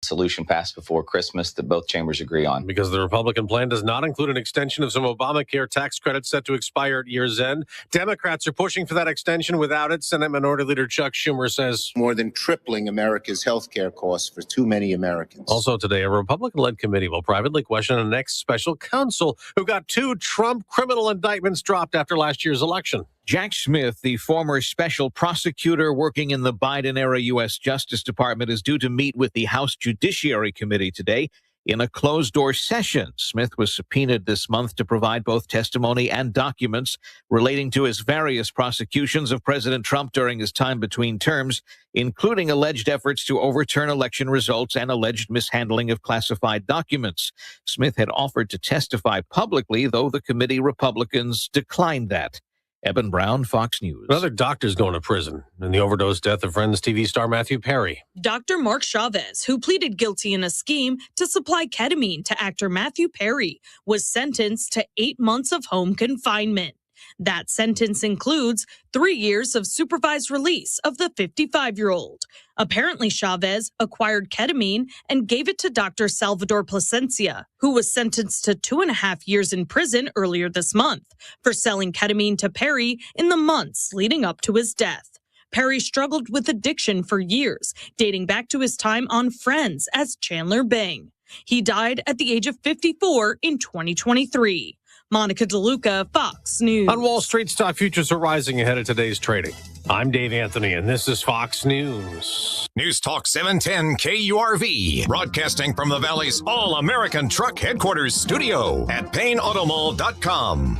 solution passed before Christmas that both chambers agree on. Because the Republican plan does not include an extension of some Obamacare tax credits set to expire at year's end. Democrats are pushing for that extension without it. Senate Minority Leader Chuck Schumer says more than tripling America's health care costs for too many Americans. Also today, a Republican-led committee will privately question the next special counsel who got 2 Trump criminal indictments dropped after last year's election. Jack Smith, the former special prosecutor working in the Biden-era U.S. Justice Department, is due to meet with the House Judiciary Committee today in a closed-door session. Smith was subpoenaed this month to provide both testimony and documents relating to his various prosecutions of President Trump during his time between terms, including alleged efforts to overturn election results and alleged mishandling of classified documents. Smith had offered to testify publicly, though the committee Republicans declined that. Eben Brown, Fox News. Another doctor's going to prison in the overdose death of Friends TV star Matthew Perry. Dr. Mark Chavez, who pleaded guilty in a scheme to supply ketamine to actor Matthew Perry, was sentenced to 8 months of home confinement. That sentence includes 3 years of supervised release of the 55-year-old. Apparently, Chavez acquired ketamine and gave it to Dr. Salvador Plasencia, who was sentenced to 2.5 years in prison earlier this month for selling ketamine to Perry in the months leading up to his death. Perry struggled with addiction for years, dating back to his time on Friends as Chandler Bing. He died at the age of 54 in 2023. Monica DeLuca, Fox News. On Wall Street, stock futures are rising ahead of today's trading. I'm Dave Anthony, and this is Fox News. News Talk 710 KURV, broadcasting from the Valley's all-American truck headquarters studio at PayneAutomall.com.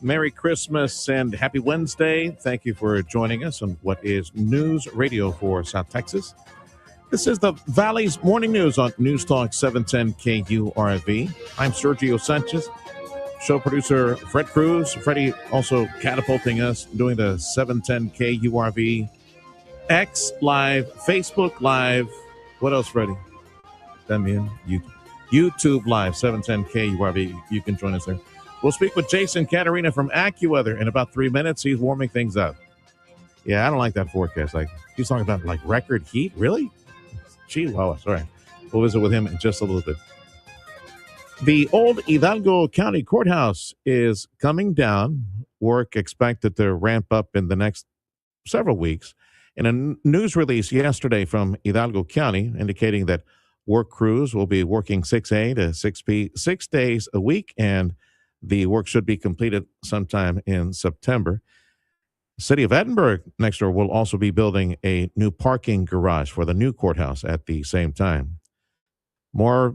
Merry Christmas and happy Wednesday. Thank you for joining us on what is News Radio for South Texas. This is the Valley's Morning News on News Talk 710 KURV. I'm Sergio Sanchez, show producer Fred Cruz. Freddie also catapulting us, doing the 710 KURV X Live, Facebook Live. What else, Freddie? YouTube Live, 710 KURV. You can join us there. We'll speak with Jason Caterina from AccuWeather in about 3 minutes. He's warming things up. Yeah, I don't like that forecast. Like, he's talking about like record heat. Really? Chihuahua. All right. We'll visit with him in just a little bit. The old Hidalgo County Courthouse is coming down. Work expected to ramp up in the next several weeks. In a news release yesterday from Hidalgo County indicating that work crews will be working 6A to 6P 6 days a week, and the work should be completed sometime in September. The city of Edinburgh next door will also be building a new parking garage for the new courthouse at the same time. More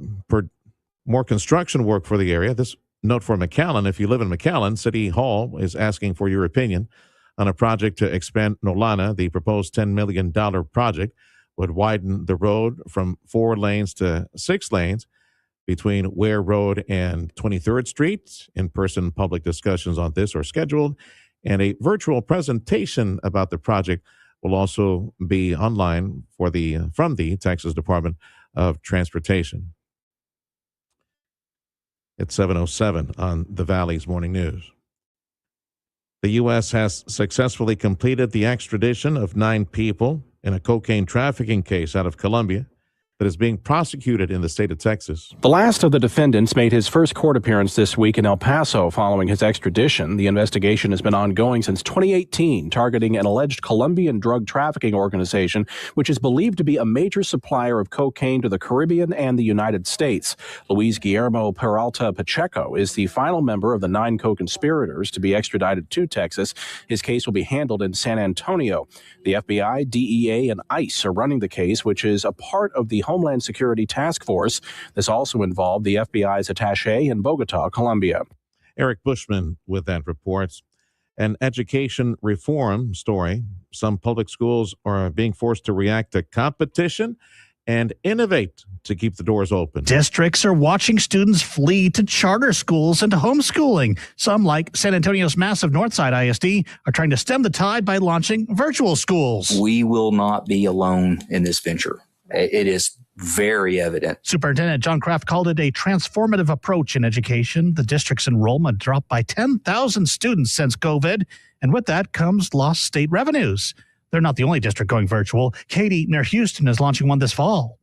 construction work for the area. This note for McAllen: if you live in McAllen, City Hall is asking for your opinion on a project to expand Nolana. The proposed $10 million project would widen the road from 4 lanes to 6 lanes between Ware Road and 23rd Street. In-person public discussions on this are scheduled, and a virtual presentation about the project will also be online from the Texas Department of Transportation. It's 7:07 on the Valley's Morning News. The U.S. has successfully completed the extradition of 9 people in a cocaine trafficking case out of Colombia that is being prosecuted in the state of Texas. The last of the defendants made his first court appearance this week in El Paso following his extradition. The investigation has been ongoing since 2018, targeting an alleged Colombian drug trafficking organization, which is believed to be a major supplier of cocaine to the Caribbean and the United States. Luis Guillermo Peralta Pacheco is the final member of the 9 co-conspirators to be extradited to Texas. His case will be handled in San Antonio. The FBI, DEA, and ICE are running the case, which is a part of the Homeland Security Task Force. This also involved the FBI's attaché in Bogota, Colombia. Eric Bushman with that report. An education reform story. Some public schools are being forced to react to competition and innovate to keep the doors open. Districts are watching students flee to charter schools and to homeschooling. Some, like San Antonio's massive Northside ISD, are trying to stem the tide by launching virtual schools. We will not be alone in this venture. It is very evident. Superintendent John Kraft called it a transformative approach in education. The district's enrollment dropped by 10,000 students since COVID, and with that comes lost state revenues. They're not the only district going virtual. Katy, near Houston, is launching one this fall.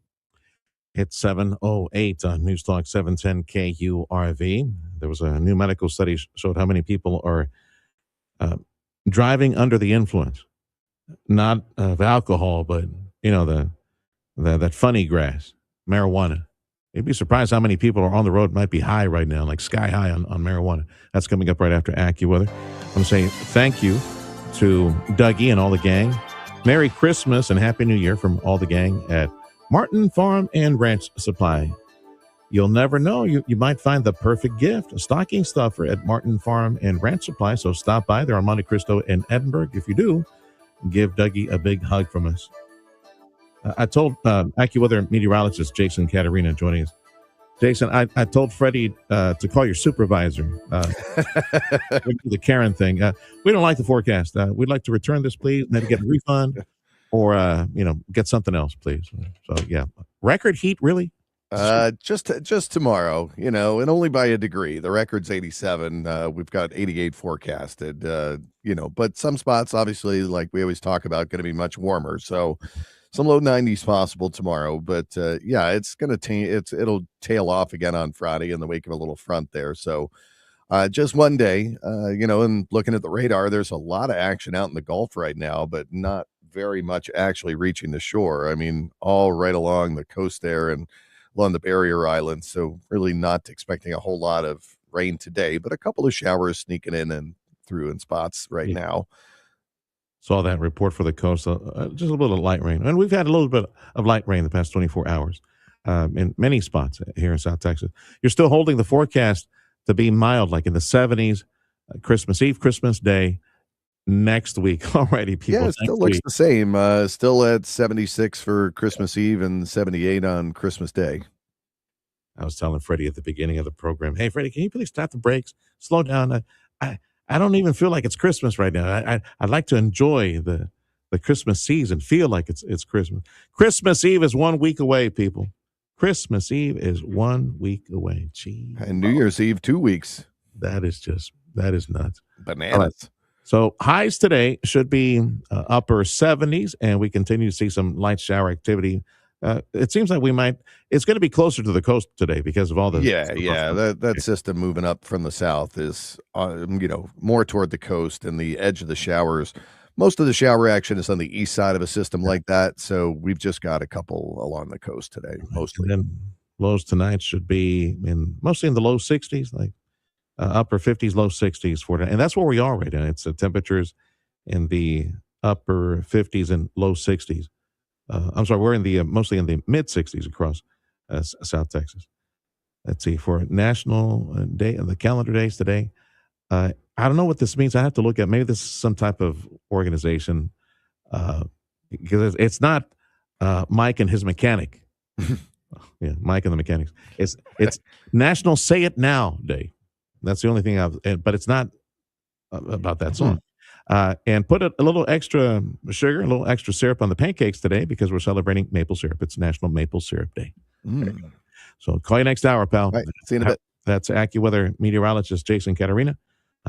It's 7:08 on News Talk 710 KURV. There was a new medical study showed how many people are driving under the influence, not of alcohol, but that funny grass, marijuana. You'd be surprised how many people are on the road might be high right now, like sky high on marijuana. That's coming up right after AccuWeather. I'm going to say thank you to Dougie and all the gang. Merry Christmas and Happy New Year from all the gang at Martin Farm and Ranch Supply. You'll never know. You might find the perfect gift, a stocking stuffer at Martin Farm and Ranch Supply. So stop by. They're on Monte Cristo in Edinburgh. If you do, give Dougie a big hug from us. I told AccuWeather meteorologist Jason Caterina joining us. Jason, I told Freddie to call your supervisor. The Karen thing. We don't like the forecast. We'd like to return this, please, and then get a refund or, get something else, please. So, yeah. Record heat, really? Just tomorrow, and only by a degree. The record's 87. We've got 88 forecasted, but some spots, obviously, like we always talk about, going to be much warmer. So some low 90s possible tomorrow. But it's going to it'll tail off again on Friday in the wake of a little front there. So just one day, and looking at the radar, there's a lot of action out in the Gulf right now, but not very much actually reaching the shore. I mean, all right along the coast there and along the barrier islands. So really not expecting a whole lot of rain today, but a couple of showers sneaking in and through in spots right now. Saw that report for the coast. Just a little bit of light rain. And we've had a little bit of light rain the past 24 hours in many spots here in South Texas. You're still holding the forecast to be mild, like in the 70s, Christmas Eve, Christmas Day, next week. Alrighty, people. Yeah, it still looks the same. Still at 76 for Christmas Eve and 78 on Christmas Day. I was telling Freddie at the beginning of the program, hey, Freddie, can you please stop the brakes? Slow down. I don't even feel like it's Christmas right now. I'd like to enjoy the Christmas season, feel like it's Christmas. Christmas Eve is 1 week away, people. Christmas Eve is 1 week away. Jeez. And New Year's Eve, 2 weeks. That is nuts. Bananas. So highs today should be upper 70s, and we continue to see some light shower activity. It seems like it's going to be closer to the coast today because of all the. That system moving up from the south is, more toward the coast and the edge of the showers. Most of the shower action is on the east side of a system like that. So we've just got a couple along the coast today, mostly. And lows tonight should be mostly in the low 60s, like upper 50s, low 60s for tonight. And that's where we are right now. It's temperatures in the upper 50s and low 60s. I'm sorry, we're in the mostly in the mid 60s across South Texas. Let's see, for National Day, the calendar days today. I don't know what this means. I have to look at, maybe this is some type of organization because it's not Mike and his mechanic. Yeah, Mike and the Mechanics. It's National Say It Now Day. That's the only thing but it's not about that song. And put a little extra sugar, a little extra syrup on the pancakes today because we're celebrating maple syrup. It's National Maple Syrup Day. So call you next hour, pal. Right, see you in a bit. That's AccuWeather meteorologist Jason Caterina,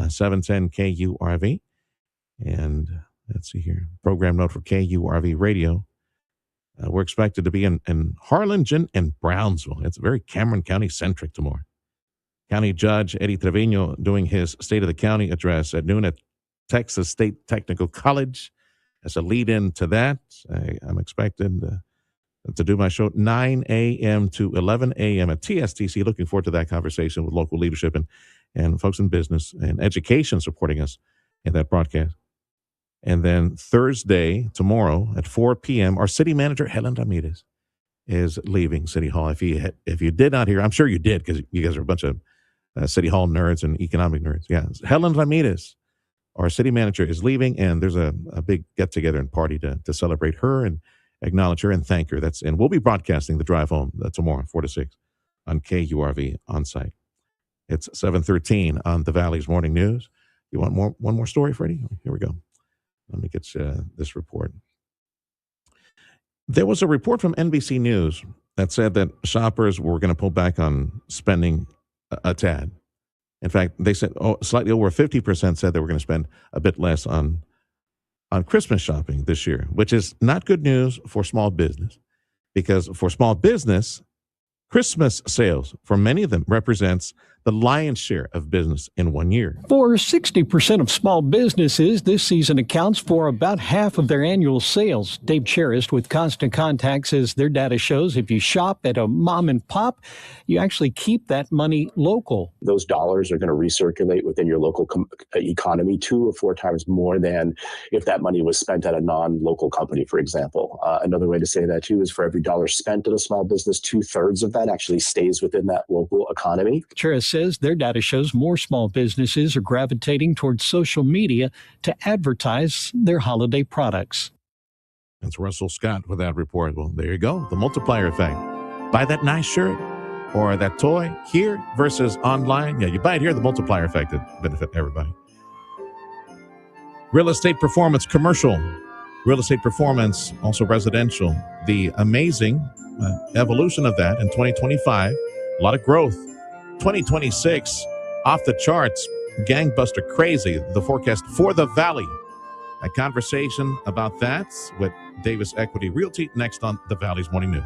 710 KURV. And let's see here. Program note for KURV Radio. We're expected to be in Harlingen and Brownsville. It's very Cameron County centric tomorrow. County Judge Eddie Trevino doing his State of the County address at noon at Texas State Technical College. As a lead-in to that, I'm expected to do my show 9 a.m. to 11 a.m. at TSTC. Looking forward to that conversation with local leadership and folks in business and education supporting us in that broadcast. And then Thursday, tomorrow at 4 p.m., our city manager, Helen Ramirez, is leaving City Hall. If you did not hear, I'm sure you did because you guys are a bunch of City Hall nerds and economic nerds. Yeah, Helen Ramirez, our city manager, is leaving, and there's a big get-together and party to celebrate her and acknowledge her and thank her. And we'll be broadcasting the drive home tomorrow, 4 to 6, on KURV on site. It's 7:13 on the Valley's Morning News. You want one more story, Freddie? Here we go. Let me get this report. There was a report from NBC News that said that shoppers were going to pull back on spending a tad. In fact, they said slightly over 50% said they were going to spend a bit less on on Christmas shopping this year, which is not good news for small business, because for small business, Christmas sales for many of them represents the lion's share of business in 1 year. For 60% of small businesses, this season accounts for about half of their annual sales. Dave Cherist with Constant Contact says their data shows if you shop at a mom and pop, you actually keep that money local. Those dollars are going to recirculate within your local economy 2 or 4 times more than if that money was spent at a non-local company, for example. Another way to say that, too, is for every dollar spent at a small business, 2/3 of that actually stays within that local economy. Cherist says their data shows more small businesses are gravitating towards social media to advertise their holiday products. That's Russell Scott with that report. Well, there you go. The multiplier effect. Buy that nice shirt or that toy here versus online. Yeah, you buy it here, the multiplier effect would benefit everybody. Real estate performance commercial. Real estate performance, also residential. The amazing evolution of that in 2025. A lot of growth. 2026, off the charts, gangbuster crazy, the forecast for the Valley. A conversation about that with Davis Equity Realty next on the Valley's Morning News.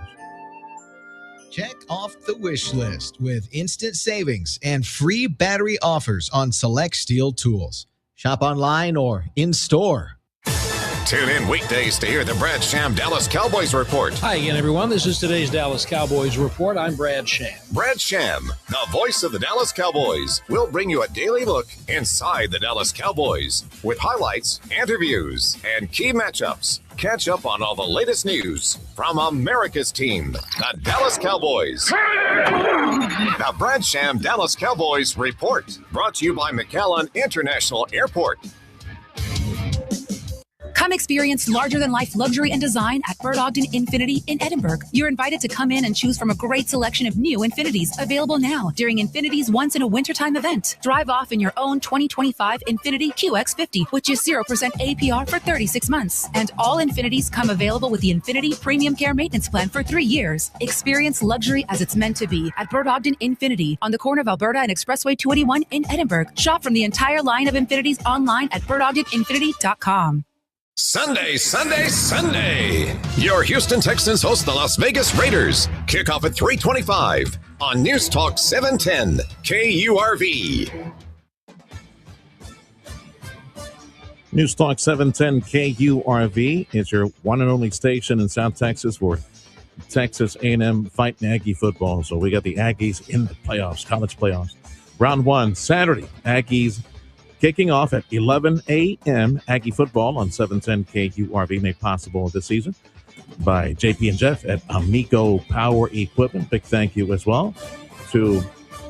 Check off the wish list with instant savings and free battery offers on select steel tools. Shop online or in-store. Tune in weekdays to hear the Brad Sham Dallas Cowboys Report. Hi again, everyone. This is today's Dallas Cowboys Report. I'm Brad Sham. Brad Sham, the voice of the Dallas Cowboys, will bring you a daily look inside the Dallas Cowboys with highlights, interviews, and key matchups. Catch up on all the latest news from America's team, the Dallas Cowboys. The Brad Sham Dallas Cowboys Report, brought to you by McAllen International Airport. Come experience larger-than-life luxury and design at Bird Ogden Infinity in Edinburgh. You're invited to come in and choose from a great selection of new Infinities available now during Infinity's once-in-a-wintertime event. Drive off in your own 2025 Infinity QX50, which is 0% APR for 36 months. And all Infinities come available with the Infinity Premium Care Maintenance Plan for 3 years. Experience luxury as it's meant to be at Bird Ogden Infinity on the corner of Alberta and Expressway 281 in Edinburgh. Shop from the entire line of Infinities online at birdogdeninfinity.com. Sunday, Sunday, Sunday. Your Houston Texans host the Las Vegas Raiders. Kickoff at 3:25 on News Talk 710 KURV. News Talk 710 KURV is your one and only station in South Texas for Texas A&M fighting Aggie football. So we got the Aggies in the playoffs, college playoffs. Round 1, Saturday. Aggies kicking off at 11 a.m. Aggie football on 710 KURV, made possible this season by JP and Jeff at Amico Power Equipment. Big thank you as well to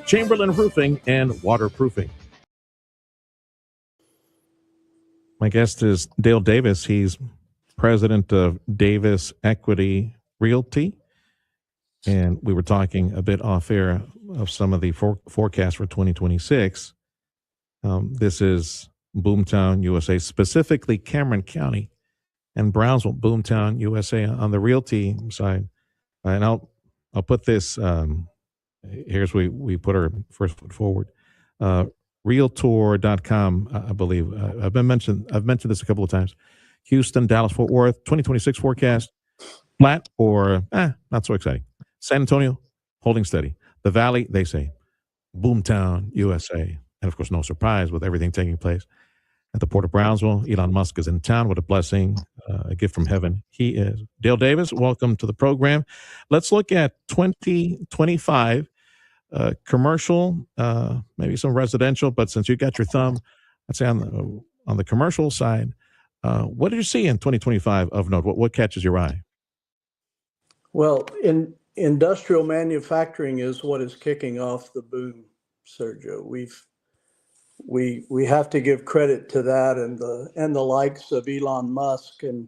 Chamberlain Roofing and Waterproofing. My guest is Dale Davis. He's president of Davis Equity Realty. And we were talking a bit off air of some of the forecasts for 2026. This is Boomtown, USA, specifically Cameron County and Brownsville, Boomtown, USA on the realty side. And I'll put this, here's where we put our first foot forward. Realtor.com, I believe. I've mentioned this a couple of times. Houston, Dallas, Fort Worth, 2026 forecast, flat or not so exciting. San Antonio, holding steady. The Valley, they say, Boomtown, USA. And, of course, no surprise with everything taking place at the Port of Brownsville. Elon Musk is in town. What a blessing, a gift from heaven he is. Dale Davis, welcome to the program. Let's look at 2025 commercial, maybe some residential, but since you got your thumb, let's say on the commercial side, what did you see in 2025 of note? What catches your eye? Well, in industrial manufacturing is what is kicking off the boom, Sergio. We have to give credit to that and the likes of Elon Musk and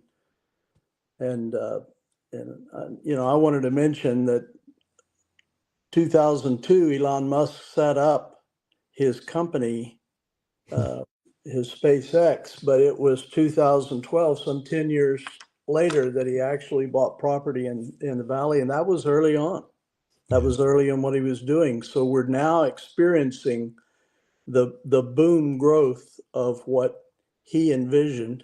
you know, I wanted to mention that 2002 Elon Musk set up his company, his SpaceX, but it was 2012, some 10 years later, that he actually bought property in the Valley, and that was early on. That was early in what he was doing. So we're now experiencing the boom growth of what he envisioned.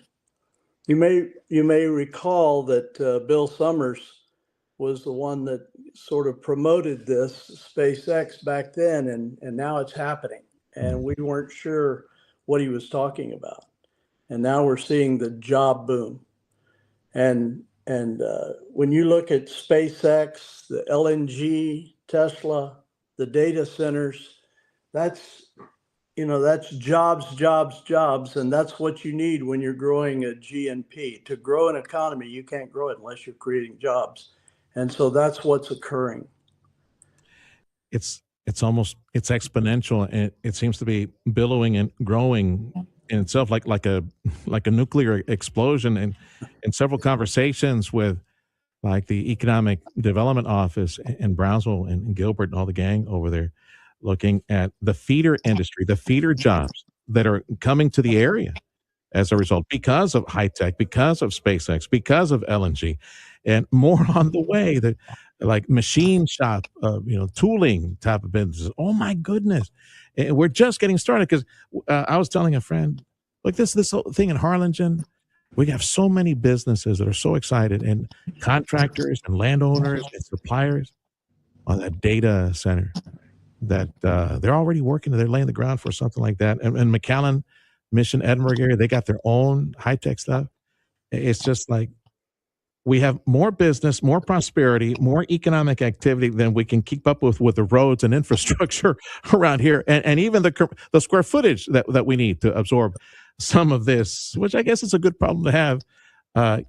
You may recall that Bill Summers was the one that sort of promoted this SpaceX back then, and now it's happening. And we weren't sure what he was talking about. And now we're seeing the job boom. And when you look at SpaceX, the LNG, Tesla, the data centers, that's jobs, jobs, jobs, and that's what you need when you're growing a GNP. To grow an economy, you can't grow it unless you're creating jobs. And so that's what's occurring. It's exponential, and it seems to be billowing and growing in itself like a nuclear explosion. And in several conversations with like the Economic Development Office in Brownsville and Gilbert and all the gang over there, looking at the feeder industry, the feeder jobs that are coming to the area as a result, because of high tech, because of SpaceX, because of LNG, and more on the way. That like machine shop, tooling type of businesses. Oh my goodness, and we're just getting started. Because I was telling a friend, like this whole thing in Harlingen, we have so many businesses that are so excited, and contractors and landowners and suppliers on that data center that they're already working. They're laying the ground for something like that. And McAllen, Mission, Edinburgh area, they got their own high tech stuff. It's just like we have more business, more prosperity, more economic activity than we can keep up with the roads and infrastructure around here, and even the square footage that we need to absorb some of this, which I guess is a good problem to have.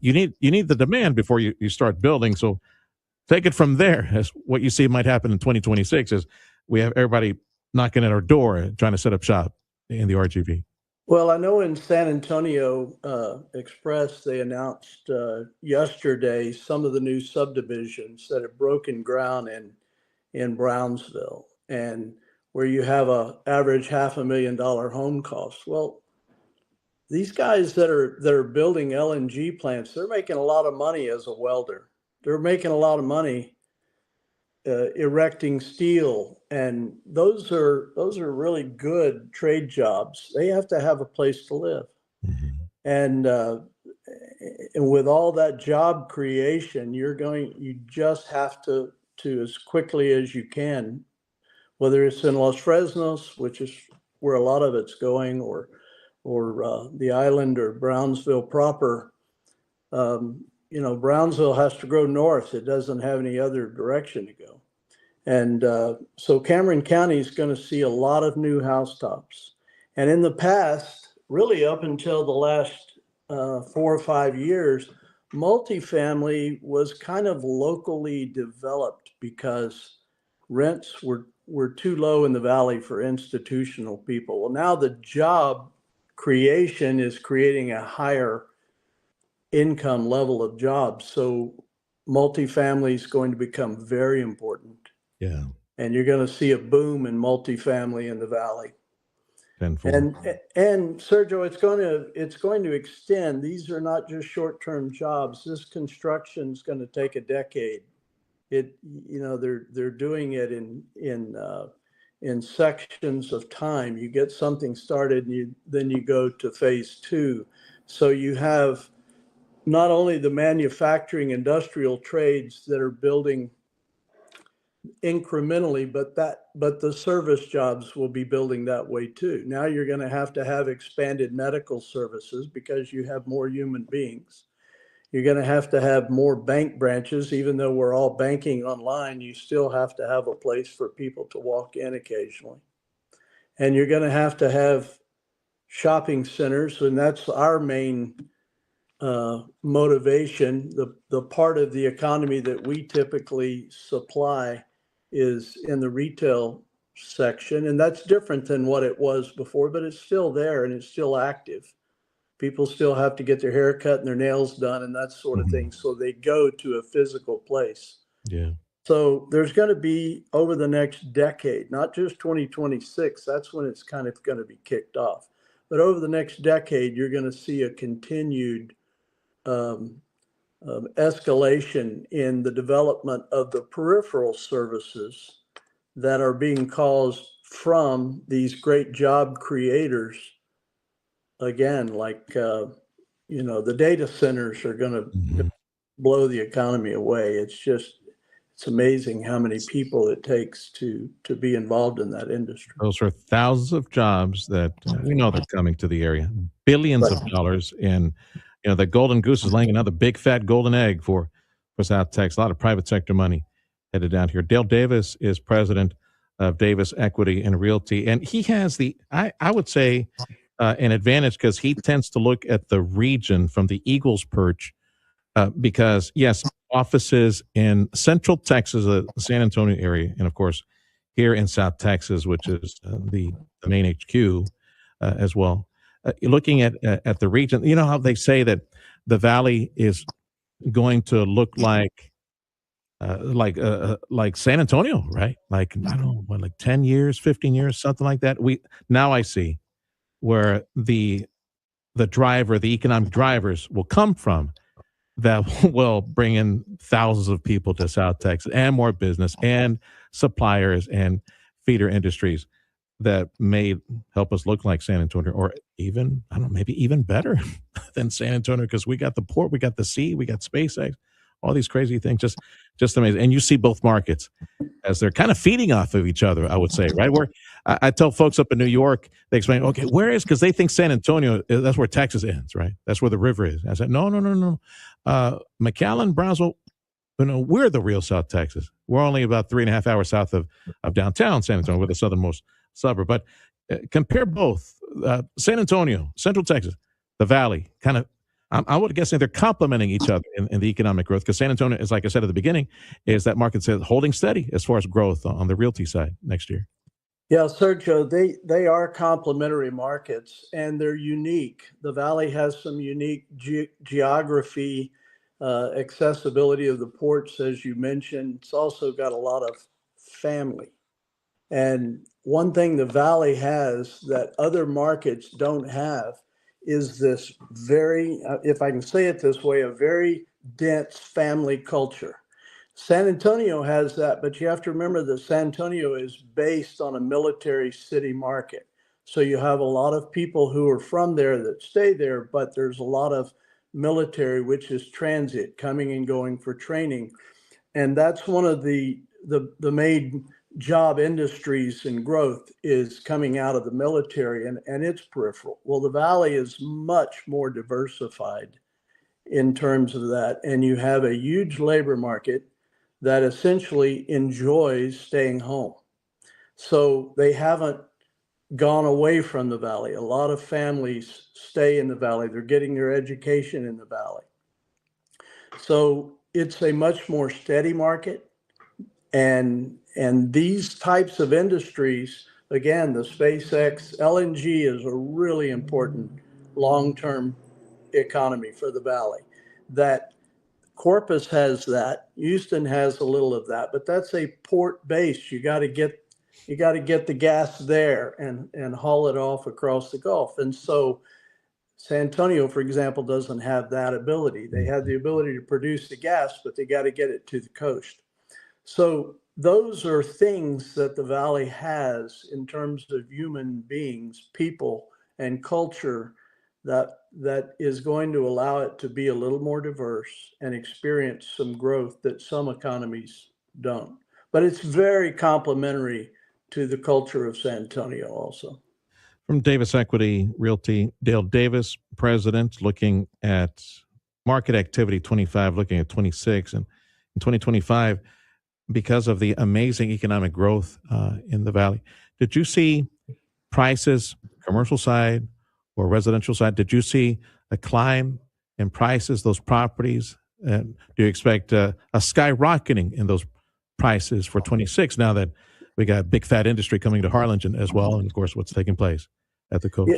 You need the demand before you start building. So take it from there. As what you see might happen in 2026 is we have everybody knocking at our door trying to set up shop in the RGV. Well, I know in San Antonio Express, they announced yesterday some of the new subdivisions that have broken ground in Brownsville, and where you have a average $500,000 home cost. Well, these guys that are building LNG plants, they're making a lot of money as a welder. They're making a lot of money erecting steel, and those are really good trade jobs. They have to have a place to live, and with all that job creation, you just have to as quickly as you can, whether it's in Los Fresnos, which is where a lot of it's going, or the island, or Brownsville proper. Brownsville has to grow north. It doesn't have any other direction to go. And so Cameron County is going to see a lot of new housetops. And in the past, really up until the last 4 or 5 years, multifamily was kind of locally developed because rents were too low in the valley for institutional people. Well, now the job creation is creating a higher income level of jobs. So multifamily is going to become very important. Yeah. And you're going to see a boom in multifamily in the valley. And Sergio, it's going to extend. These are not just short-term jobs. This construction is going to take a decade. They're doing it in sections of time. You get something started, and then you go to phase 2. So you have not only the manufacturing industrial trades that are building incrementally, but the service jobs will be building that way too. Now you're going to have expanded medical services because you have more human beings. You're going to have more bank branches. Even though we're all banking online, you still have to have a place for people to walk in occasionally. And you're going to have shopping centers, and that's our main motivation. The part of the economy that we typically supply is in the retail section, and that's different than what it was before, but it's still there and it's still active. People still have to get their hair cut and their nails done and that sort of thing, so they go to a physical place. Yeah. So there's going to be, over the next decade, not just 2026, that's when it's kind of going to be kicked off, but over the next decade, you're going to see a continued escalation in the development of the peripheral services that are being caused from these great job creators. Again, like the data centers are going to blow the economy away. It's amazing how many people it takes to be involved in that industry. Those are thousands of jobs that we know they're coming to the area. Billions of dollars in, the golden goose is laying another big fat golden egg for South Texas. A lot of private sector money headed down here. Dale Davis is president of Davis Equity and Realty, and he has I would say an advantage because he tends to look at the region from the Eagles perch. Because yes, offices in Central Texas, the San Antonio area, and of course here in South Texas, which is the main HQ as well. Looking at the region, you know how they say that the valley is going to look like San Antonio, right? Like I don't know, what, like 10 years, 15 years, something like that. Now I see where the economic drivers will come from that will bring in thousands of people to South Texas and more business and suppliers and feeder industries that may help us look like San Antonio, or even, I don't know, maybe even better than San Antonio, because we got the port, we got the sea, we got SpaceX, all these crazy things, just amazing. And you see both markets as they're kind of feeding off of each other, I would say, right? Where I tell folks up in New York, they explain, okay, where is, because they think San Antonio, that's where Texas ends, right? That's where the river is. I said, no. McAllen, Brownsville, we're the real South Texas. We're only about 3.5 hours south of downtown San Antonio. We're the southernmost suburb. But compare both San Antonio, Central Texas, the Valley, kind of, I would guess they're complementing each other in the economic growth, because San Antonio is, like I said at the beginning, is that market says holding steady as far as growth on the realty side next year. Yeah, Sergio, they are complementary markets, and they're unique. The Valley has some unique geography, accessibility of the ports, as you mentioned. It's also got a lot of family. And one thing the Valley has that other markets don't have is this very, if I can say it this way, a very dense family culture. San Antonio has that, but you have to remember that San Antonio is based on a military city market. So you have a lot of people who are from there that stay there, but there's a lot of military, which is transit, coming and going for training. And that's one of the main job industries and growth is coming out of the military and its peripheral. Well, the Valley is much more diversified in terms of that. And you have a huge labor market that essentially enjoys staying home. So they haven't gone away from the Valley. A lot of families stay in the Valley. They're getting their education in the Valley. So it's a much more steady market. And these types of industries, again, the SpaceX, LNG is a really important long-term economy for the Valley. That Corpus has that, Houston has a little of that, but that's a port base. You got to get the gas there and haul it off across the Gulf. And so San Antonio, for example, doesn't have that ability. They have the ability to produce the gas, but they got to get it to the coast. So those are things that the Valley has in terms of human beings, people, and culture that is going to allow it to be a little more diverse and experience some growth that some economies don't. But it's very complementary to the culture of San Antonio also. From Davis Equity Realty, Dale Davis, president, looking at market activity 25, looking at 26, and in 2025, because of the amazing economic growth in the Valley. Did you see prices, commercial side or residential side, did you see a climb in prices, those properties? Do you expect a skyrocketing in those prices for 26 now that we got big fat industry coming to Harlingen as well, and of course what's taking place at the coast?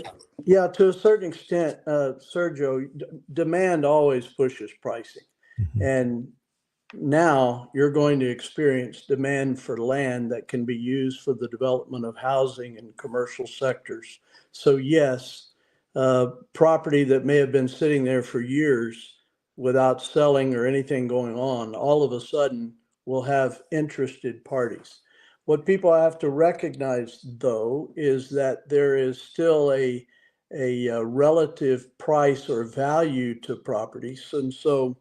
Yeah, to a certain extent, Sergio, demand always pushes pricing. Mm-hmm. And now you're going to experience demand for land that can be used for the development of housing and commercial sectors. So yes, property that may have been sitting there for years without selling or anything going on, all of a sudden will have interested parties. What people have to recognize, though, is that there is still a a relative price or value to properties. And so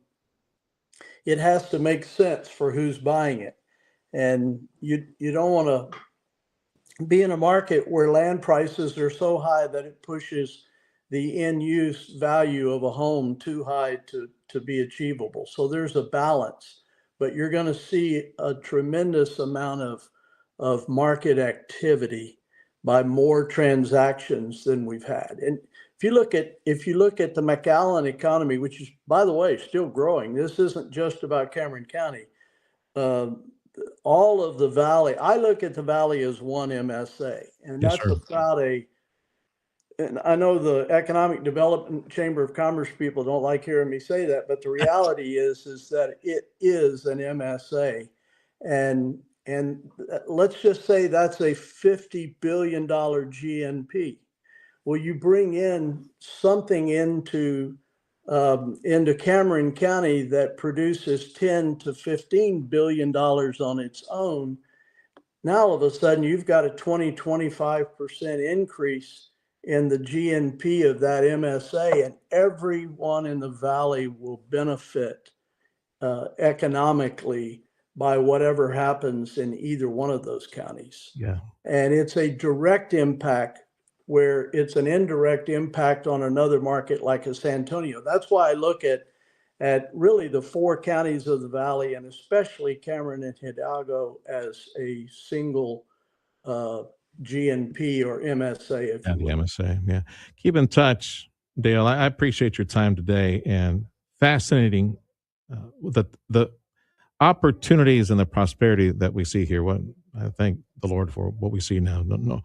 it has to make sense for who's buying it. And you don't want to be in a market where land prices are so high that it pushes the in-use value of a home too high to be achievable. So there's a balance, but you're going to see a tremendous amount of market activity by more transactions than we've had. And if you look at the McAllen economy, which is, by the way, still growing, this isn't just about Cameron County. All of the valley, I look at the valley as one MSA, and Yes, that's sir. about and I know the Economic Development Chamber of Commerce people don't like hearing me say that, but the reality is that it is an MSA, and let's just say that's a $50 billion GNP. Well, you bring in something into Cameron County that produces $10 to $15 billion on its own. Now, all of a sudden, you've got a 25% increase in the GNP of that MSA, and everyone in the valley will benefit economically by whatever happens in either one of those counties. Yeah. And it's a direct impact where it's an indirect impact on another market like a San Antonio. That's why I look at really the four counties of the valley, and especially Cameron and Hidalgo, as a single GNP or MSA, if Yeah, you the will. MSA. Yeah. Keep in touch, Dale. I appreciate your time today, and fascinating the opportunities and the prosperity that we see here. What I thank the Lord for what we see now. No,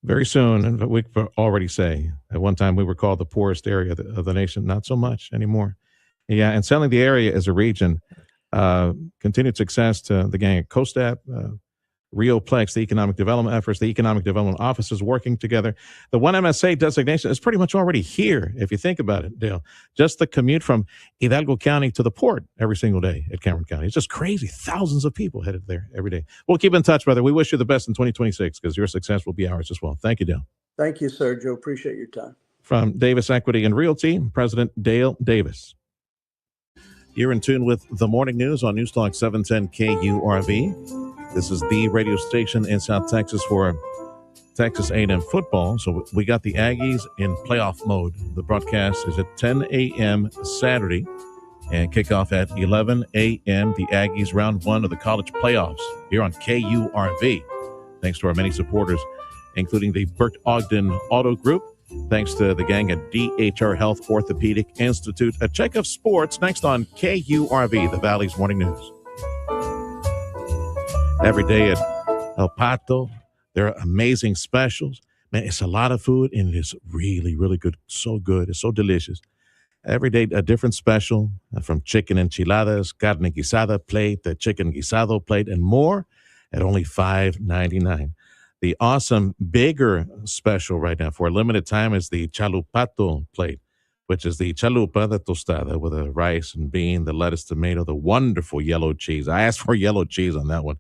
very soon, and we could already say at one time we were called the poorest area of the nation. Not so much anymore. Yeah, and selling the area as a region. Continued success to the gang at COSTAP, RioPlex, the economic development efforts, the economic development offices working together. The one MSA designation is pretty much already here, if you think about it, Dale. Just the commute from Hidalgo County to the port every single day at Cameron County. It's just crazy. Thousands of people headed there every day. We'll keep in touch, brother. We wish you the best in 2026 because your success will be ours as well. Thank you, Dale. Thank you, Sergio. Appreciate your time. From Davis Equity and Realty, President Dale Davis. You're in tune with the morning news on News Talk 710 KURV. This is the radio station in South Texas for Texas A&M football. So we got the Aggies in playoff mode. The broadcast is at 10 a.m. Saturday and kickoff at 11 a.m. The Aggies round one of the college playoffs here on KURV. Thanks to our many supporters, including the Burt Ogden Auto Group. Thanks to the gang at DHR Health Orthopedic Institute. A check of sports next on KURV, the Valley's Morning News. Every day at El Pato, there are amazing specials. Man, it's a lot of food, and it's really, really good. So good. It's so delicious. Every day, a different special, from chicken enchiladas, carne guisada plate, the chicken guisado plate, and more at only $5.99. The awesome, bigger special right now for a limited time is the chalupato plate, which is the chalupa, the tostada, with the rice and bean, the lettuce, tomato, the wonderful yellow cheese. I ask for yellow cheese on that one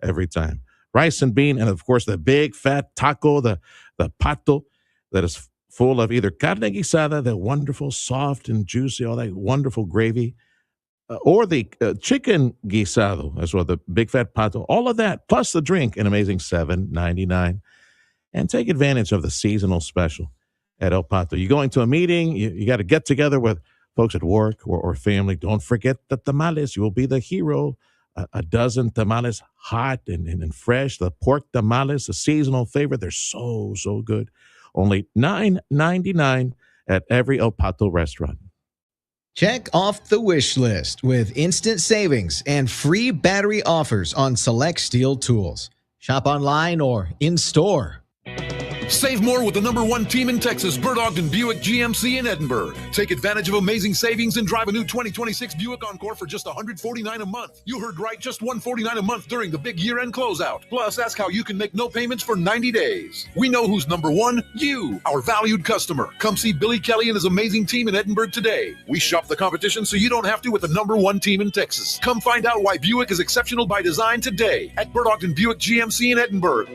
every time. Rice and bean, and of course the big fat taco, the pato, that is full of either carne guisada, the wonderful, soft and juicy, all that wonderful gravy, or the chicken guisado as well, the big fat pato, all of that, plus the drink, an amazing $7.99. And take advantage of the seasonal special at El Pato. You're going to a meeting, you got to get together with folks at work or family. Don't forget the tamales. You will be the hero. A dozen tamales, hot and fresh. The pork tamales, a seasonal favorite. They're so, so good. Only $9.99 at every El Pato restaurant. Check off the wish list with instant savings and free battery offers on select steel tools. Shop online or in-store. Save more with the number one team in Texas, Burt Ogden Buick GMC in Edinburg. Take advantage of amazing savings and drive a new 2026 Buick Encore for just $149 a month. You heard right, just $149 a month during the big year-end closeout. Plus, ask how you can make no payments for 90 days. We know who's number one, you, our valued customer. Come see Billy Kelly and his amazing team in Edinburg today. We shop the competition so you don't have to with the number one team in Texas. Come find out why Buick is exceptional by design today at Burt Ogden Buick GMC in Edinburg.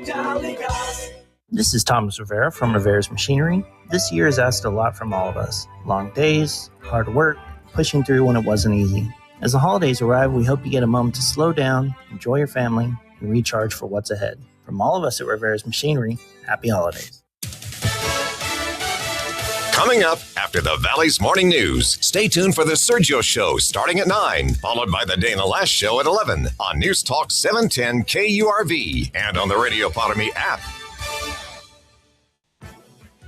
This is Thomas Rivera from Rivera's Machinery. This year has asked a lot from all of us. Long days, hard work, pushing through when it wasn't easy. As the holidays arrive, we hope you get a moment to slow down, enjoy your family, and recharge for what's ahead. From all of us at Rivera's Machinery, happy holidays. Coming up after the Valley's Morning News, stay tuned for the Sergio Show starting at 9, followed by the Dana Lash Show at 11 on News Talk 710 KURV and on the Radio Potami app.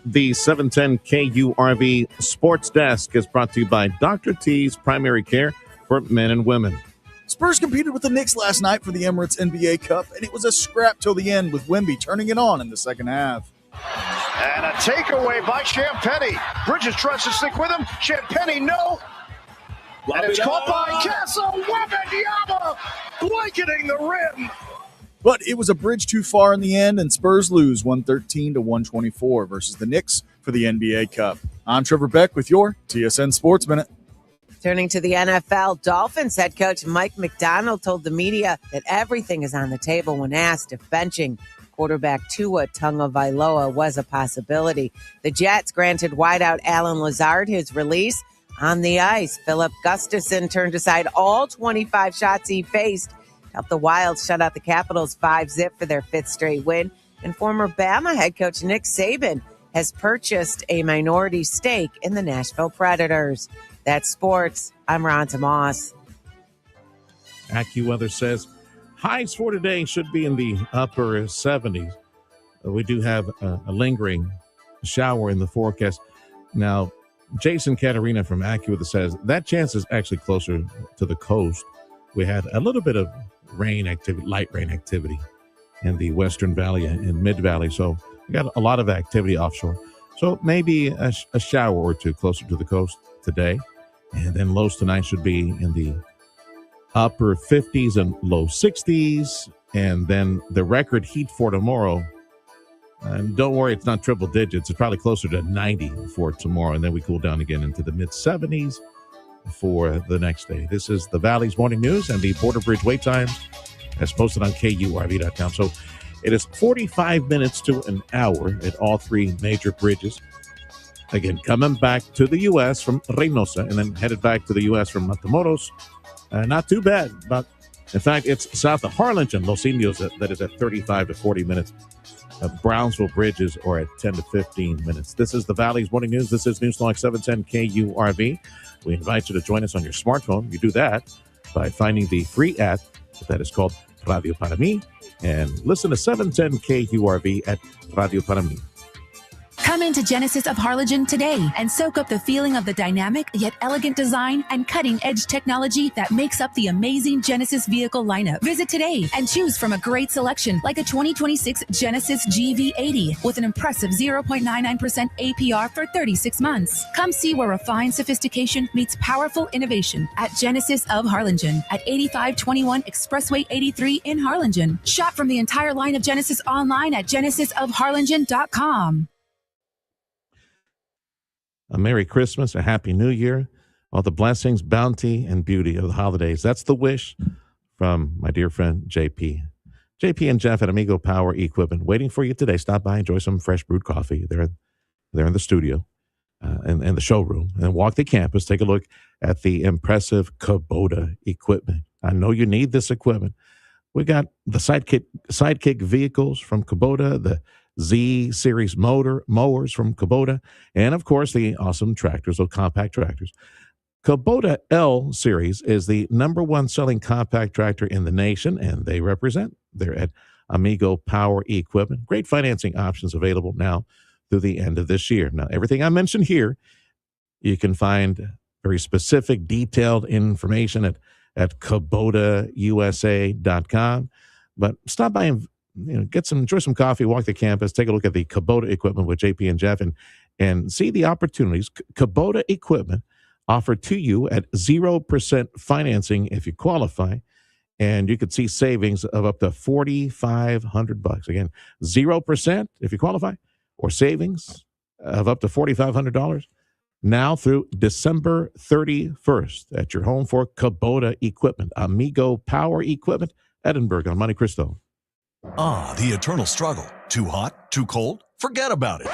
The 710 KURV Sports Desk is brought to you by Dr. T's Primary Care for Men and Women. Spurs competed with the Knicks last night for the Emirates NBA Cup, and it was a scrap till the end with Wemby turning it on in the second half. And a takeaway by Champagny. Bridges tries to stick with him. Champagny, no. And it's caught by Castle. Wembanyama blanketing the rim. But it was a bridge too far in the end, and Spurs lose 113-124 versus the Knicks for the NBA Cup. I'm Trevor Beck with your TSN Sports Minute. Turning to the NFL, Dolphins head coach Mike McDonald told the media that everything is on the table when asked if benching quarterback Tua Tagovailoa was a possibility. The Jets granted wideout Alan Lazard his release. On the ice, Philip Gustafson turned aside all 25 shots he faced. Helped the Wild shut out the Capitals 5-0 for their fifth straight win. And former Bama head coach Nick Saban has purchased a minority stake in the Nashville Predators. That's sports. I'm Ronta Moss. AccuWeather says highs for today should be in the upper 70s. We do have a lingering shower in the forecast. Now, Jason Katarina from AccuWeather says that chance is actually closer to the coast. We had a little bit of rain activity, light rain activity in the Western Valley and Mid Valley. So we got a lot of activity offshore. So maybe a shower or two closer to the coast today. And then lows tonight should be in the upper 50s and low 60s. And then the record heat for tomorrow. And don't worry, it's not triple digits. It's probably closer to 90 for tomorrow. And then we cool down again into the mid 70s for the next day. This is the Valley's Morning News and the Border Bridge wait times as posted on KURV.com. So it is 45 minutes to an hour at all three major bridges. Again, coming back to the U.S. from Reynosa and then headed back to the U.S. from Matamoros. Not too bad. But in fact, it's south of Harlingen, Los Indios, that is at 35 to 40 minutes. Brownsville bridges are at 10 to 15 minutes. This is the Valley's Morning News. This is Newstalk 710 KURV. We invite you to join us on your smartphone. You do that by finding the free app that is called Radio Para Mi and listen to 710 KURV at Radio Para Mi. Come into Genesis of Harlingen today and soak up the feeling of the dynamic yet elegant design and cutting-edge technology that makes up the amazing Genesis vehicle lineup. Visit today and choose from a great selection like a 2026 Genesis GV80 with an impressive 0.99% APR for 36 months. Come see where refined sophistication meets powerful innovation at Genesis of Harlingen at 8521 Expressway 83 in Harlingen. Shop from the entire line of Genesis online at genesisofharlingen.com. A Merry Christmas, a Happy New Year, all the blessings, bounty, and beauty of the holidays. That's the wish from my dear friend, JP. JP and Jeff at Amigo Power Equipment waiting for you today. Stop by, enjoy some fresh brewed coffee. They're in the studio and the showroom. And walk the campus, take a look at the impressive Kubota equipment. I know you need this equipment. We got the Sidekick vehicles from Kubota, the Z-Series mowers from Kubota, and of course the awesome tractors, those compact tractors. Kubota L-Series is the #1 selling compact tractor in the nation, and they represent. They're at Amigo Power Equipment. Great financing options available now through the end of this year. Now, everything I mentioned here, you can find very specific, detailed information at KubotaUSA.com. But stop by and enjoy some coffee, walk the campus, take a look at the Kubota equipment with JP and Jeff, and see the opportunities. Kubota equipment offered to you at 0% financing if you qualify, and you could see savings of up to $4,500. Again, 0% if you qualify, or savings of up to $4,500 now through December 31st at your home for Kubota equipment. Amigo Power Equipment, Edinburgh on Monte Cristo. The eternal struggle. Too hot? Too cold? Forget about it.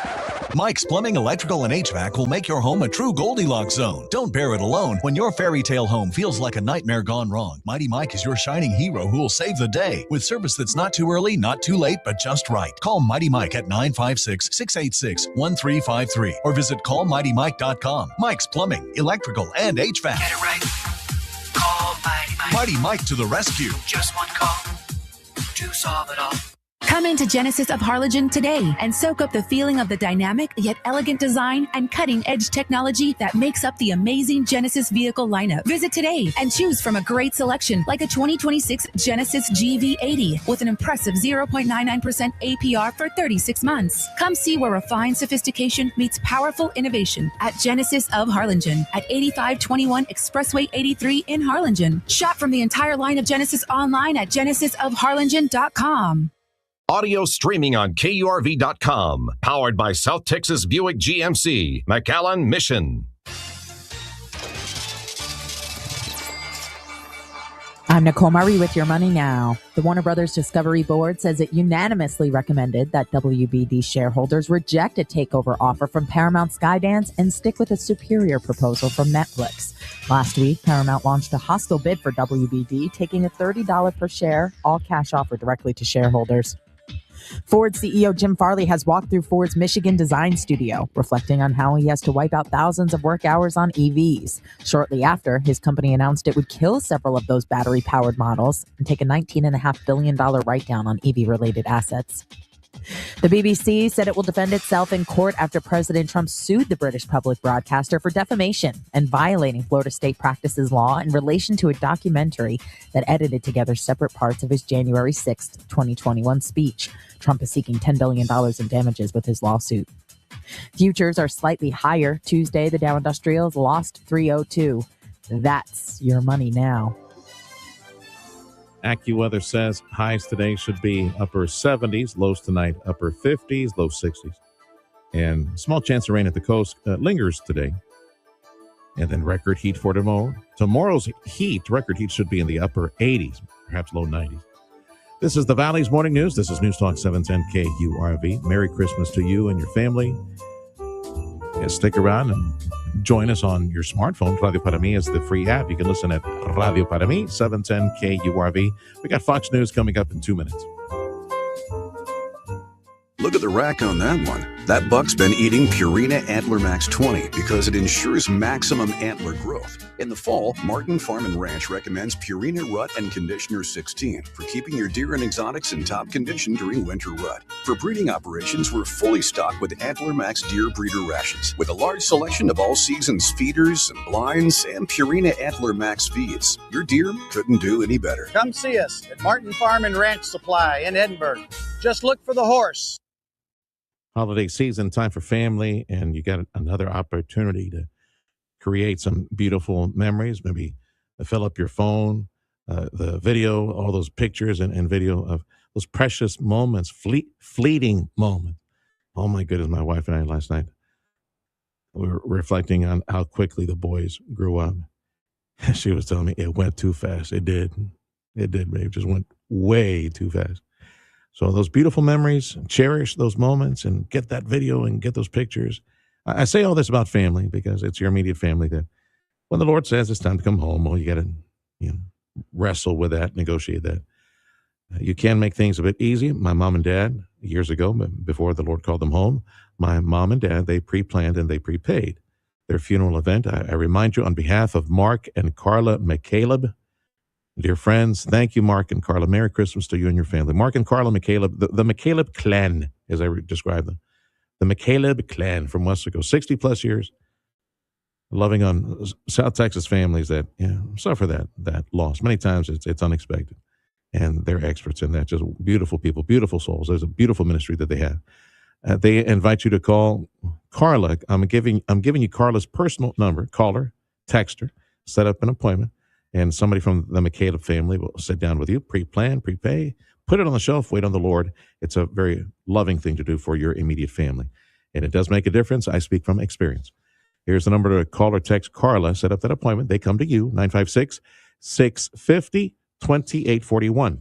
Mike's Plumbing, Electrical, and HVAC will make your home a true Goldilocks zone. Don't bear it alone when your fairy tale home feels like a nightmare gone wrong. Mighty Mike is your shining hero who will save the day with service that's not too early, not too late, but just right. Call Mighty Mike at 956-686-1353 or visit callmightymike.com. Mike's Plumbing, Electrical, and HVAC. Get it right. Call Mighty Mike. Mighty Mike to the rescue. Just one call to solve it all. Come into Genesis of Harlingen today and soak up the feeling of the dynamic yet elegant design and cutting-edge technology that makes up the amazing Genesis vehicle lineup. Visit today and choose from a great selection like a 2026 Genesis GV80 with an impressive 0.99% APR for 36 months. Come see where refined sophistication meets powerful innovation at Genesis of Harlingen at 8521 Expressway 83 in Harlingen. Shop from the entire line of Genesis online at genesisofharlingen.com. Audio streaming on KURV.com. Powered by South Texas Buick GMC. McAllen Mission. I'm Nicole Murray with Your Money Now. The Warner Brothers Discovery Board says it unanimously recommended that WBD shareholders reject a takeover offer from Paramount Skydance and stick with a superior proposal from Netflix. Last week, Paramount launched a hostile bid for WBD, taking a $30 per share all-cash offer directly to shareholders. Ford CEO Jim Farley has walked through Ford's Michigan design studio, reflecting on how he has to wipe out thousands of work hours on EVs. Shortly after, his company announced it would kill several of those battery-powered models and take a $19.5 billion write-down on EV-related assets. The BBC said it will defend itself in court after President Trump sued the British public broadcaster for defamation and violating Florida state practices law in relation to a documentary that edited together separate parts of his January 6, 2021 speech. Trump is seeking $10 billion in damages with his lawsuit. Futures are slightly higher. Tuesday, the Dow Industrials lost 302. That's your money now. AccuWeather says highs today should be upper 70s, lows tonight upper 50s, low 60s. And small chance of rain at the coast lingers today. And then record heat for tomorrow. Tomorrow's record heat should be in the upper 80s, perhaps low 90s. This is the Valley's Morning News. This is News Talk 710 KURV. Merry Christmas to you and your family. Stick around and join us on your smartphone. Radio Para Mi is the free app. You can listen at Radio Para Mi, 710 KURV. We got Fox News coming up in 2 minutes. Look at the rack on that one. That buck's been eating Purina Antler Max 20 because it ensures maximum antler growth. In the fall, Martin Farm and Ranch recommends Purina Rut and Conditioner 16 for keeping your deer and exotics in top condition during winter rut. For breeding operations, we're fully stocked with Antler Max deer breeder rations with a large selection of all seasons feeders and blinds and Purina Antler Max feeds. Your deer couldn't do any better. Come see us at Martin Farm and Ranch Supply in Edinburgh. Just look for the horse. Holiday season, time for family, and you got another opportunity to create some beautiful memories. Maybe fill up your phone, the video, all those pictures and video of those precious moments, fleeting moments. Oh my goodness, my wife and I last night, we were reflecting on how quickly the boys grew up. She was telling me it went too fast. It did, babe. It just went way too fast. So those beautiful memories, cherish those moments and get that video and get those pictures. I say all this about family because it's your immediate family that when the Lord says it's time to come home, well, you got to wrestle with that, negotiate that. You can make things a bit easy. My mom and dad, years ago, before the Lord called them home, my mom and dad, they pre-planned and they prepaid their funeral event. I remind you on behalf of Mark and Carla McCaleb, dear friends, thank you, Mark and Carla. Merry Christmas to you and your family. Mark and Carla McCaleb, the McCaleb clan, as I describe them. The McCaleb clan from Westaco, 60 plus years, loving on South Texas families that suffer that loss. Many times it's unexpected. And they're experts in that. Just beautiful people, beautiful souls. There's a beautiful ministry that they have. They invite you to call Carla. I'm giving you Carla's personal number. Call her, text her, set up an appointment. And somebody from the McCaleb family will sit down with you, pre-plan, prepay, put it on the shelf, wait on the Lord. It's a very loving thing to do for your immediate family. And it does make a difference. I speak from experience. Here's the number to call or text Carla, set up that appointment. They come to you, 956-650-2841.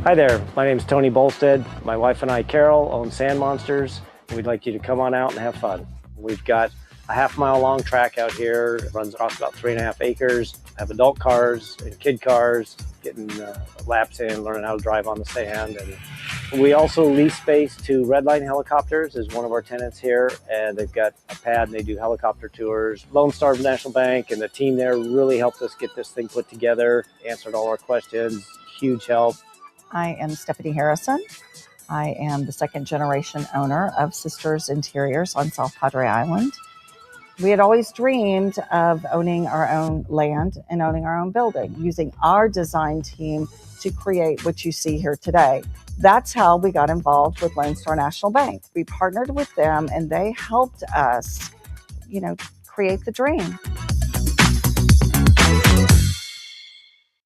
Hi there, my name is Tony Bolstead. My wife and I, Carol, own Sand Monsters. We'd like you to come on out and have fun. We've got a half-mile long track out here. It runs across about 3.5 acres. I have adult cars and kid cars, getting laps in, learning how to drive on the sand. And we also lease space to Redline Helicopters is one of our tenants here, and they've got a pad and they do helicopter tours. Lone Star National Bank and the team there really helped us get this thing put together, answered all our questions, huge help. I am Stephanie Harrison. I am the second generation owner of Sisters Interiors on South Padre Island. We had always dreamed of owning our own land and owning our own building, using our design team to create what you see here today. That's how we got involved with Lone Star National Bank. We partnered with them and they helped us, create the dream.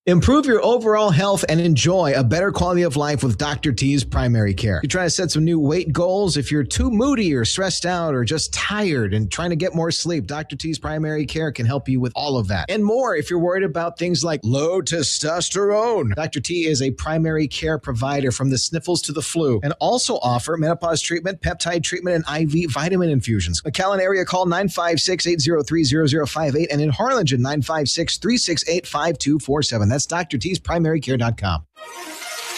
Improve your overall health and enjoy a better quality of life with Dr. T's Primary Care. You're trying to set some new weight goals. If you're too moody or stressed out or just tired and trying to get more sleep, Dr. T's Primary Care can help you with all of that and more. If you're worried about things like low testosterone, Dr. T is a primary care provider from the sniffles to the flu and also offer menopause treatment, peptide treatment, and IV vitamin infusions. McAllen area call 956-803-0058 and in Harlingen 956-368-5247. That's drt'sprimarycare.com.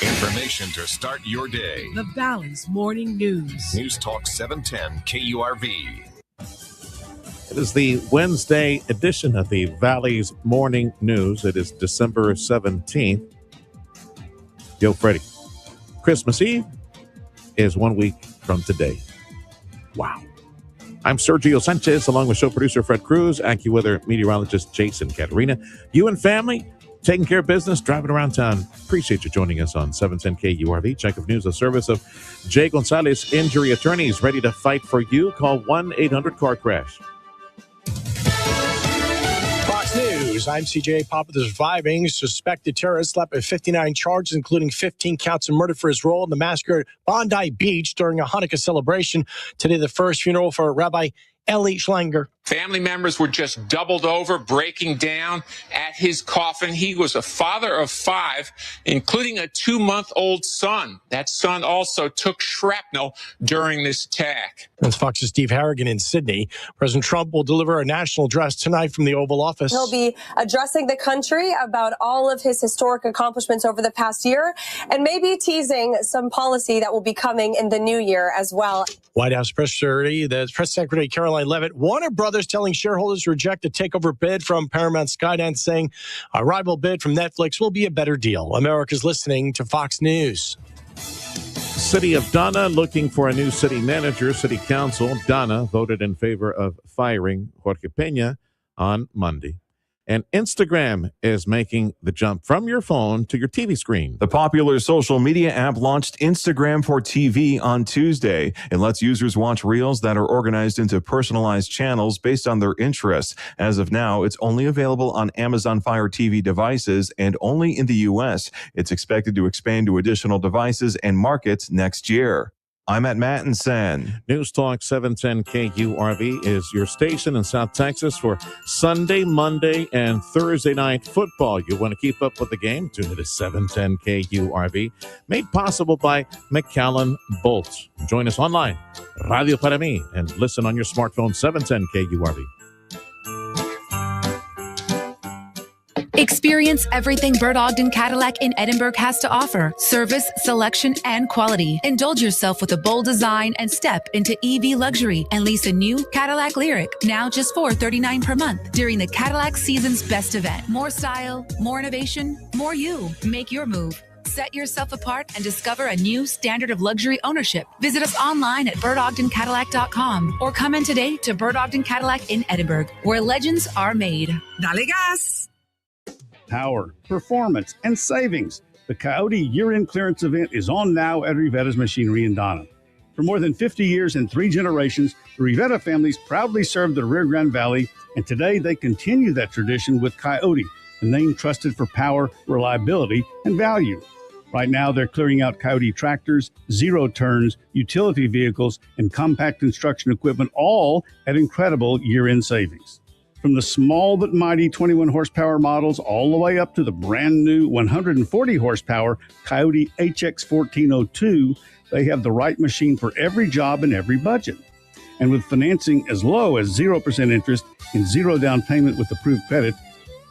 Information to start your day. The Valley's Morning News. News Talk 710 KURV. It is the Wednesday edition of the Valley's Morning News. It is December 17th. Yo, Freddie. Christmas Eve is 1 week from today. Wow. I'm Sergio Sanchez, along with show producer Fred Cruz, AccuWeather meteorologist Jason Caterina. You and family taking care of business, driving around town. Appreciate you joining us on 710 KURV. Check of news, a service of Jay Gonzalez Injury Attorneys, ready to fight for you. Call 1-800-CAR-CRASH. Fox News, I'm CJ Papa. The surviving suspected terrorist slapped with 59 charges, including 15 counts of murder for his role in the massacre at Bondi Beach during a Hanukkah celebration. Today, the first funeral for Rabbi Eli Schlanger. Family members were just doubled over, breaking down at his coffin. He was a father of 5, including a 2-month-old son. That son also took shrapnel during this attack. That's Fox's Steve Harrigan in Sydney. President Trump will deliver a national address tonight from the Oval Office. He'll be addressing the country about all of his historic accomplishments over the past year and maybe teasing some policy that will be coming in the new year as well. White House Press Secretary Caroline Leavitt, Warner Brothers telling shareholders to reject a takeover bid from Paramount Skydance, saying a rival bid from Netflix will be a better deal. America's listening to Fox News. City of Donna looking for a new city manager. City Council, Donna, voted in favor of firing Jorge Peña on Monday. And Instagram is making the jump from your phone to your TV screen. The popular social media app launched Instagram for TV on Tuesday. It lets users watch reels that are organized into personalized channels based on their interests. As of now, it's only available on Amazon Fire TV devices and only in the U.S. It's expected to expand to additional devices and markets next year. I'm at Mattinson. News Talk 710 KURV is your station in South Texas for Sunday, Monday, and Thursday night football. You want to keep up with the game? Tune in to 710 KURV. Made possible by McAllen Bolt. Join us online, Radio Para Mi, and listen on your smartphone, 710 KURV. Experience everything Bert Ogden Cadillac in Edinburgh has to offer. Service, selection, and quality. Indulge yourself with a bold design and step into EV luxury and lease a new Cadillac Lyriq, now just $439 per month during the Cadillac Season's Best event. More style, more innovation, more you. Make your move. Set yourself apart and discover a new standard of luxury ownership. Visit us online at BertOgdenCadillac.com or come in today to Bert Ogden Cadillac in Edinburgh, where legends are made. Dale gas! Power, performance, and savings. The Coyote year-end clearance event is on now at Rivetta's Machinery in Donna. For more than 50 years and 3 generations, the Rivetta families proudly served the Rio Grande Valley, and today they continue that tradition with Coyote, the name trusted for power, reliability, and value. Right now, they're clearing out Coyote tractors, zero turns, utility vehicles, and compact construction equipment, all at incredible year-end savings. From the small but mighty 21 horsepower models all the way up to the brand new 140 horsepower Coyote HX 1402, they have the right machine for every job and every budget. And with financing as low as 0% interest and zero down payment with approved credit,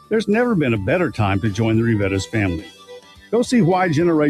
there's never been a better time to join the Rivettas family. Go see why Generation